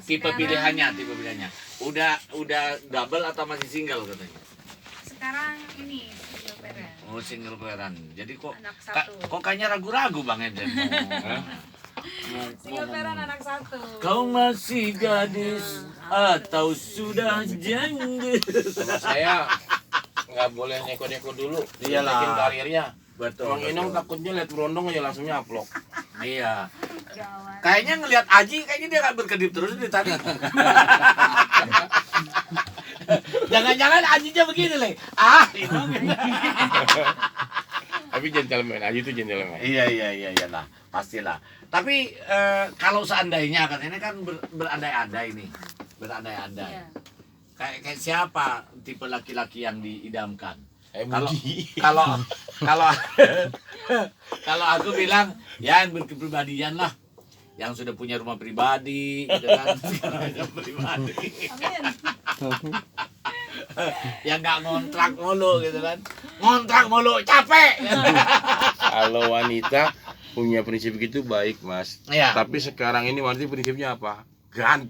tipe pilihannya. Udah double atau masih single katanya? Sekarang ini single parent. Oh, single parent. Jadi Anak satu. kok kayaknya ragu-ragu Bang Eden. Single parent anak satu. Kau masih gadis atau sudah janda? Sama saya nggak boleh neko-neko dulu. Iyalah. Bikin karirnya. Betul. Bang Inong takutnya lihat berondong aja langsung nyaplok. Iya. Gawat. Kayaknya ngelihat Aji, kayaknya dia nggak berkedip terus di tadi. Jangan-jangan Ajinya begini Le. Inong. Tapi gentleman aja itu gentleman. Iya lah, pastilah. Tapi kalau seandainya kan ini kan berandai-andai nih, berandai-andai. Iya. Kayak siapa tipe laki-laki yang diidamkan? Kalau Budi. kalau aku bilang ya yang berkepribadian lah, yang sudah punya rumah pribadi, gitu kan, rumah pribadi, Amin. yang nggak ngontrak mulu gitu kan, ngontrak mulu capek. Kalau wanita punya prinsip gitu baik, Mas. Iya. Tapi sekarang ini wanita prinsipnya apa? Ganteng.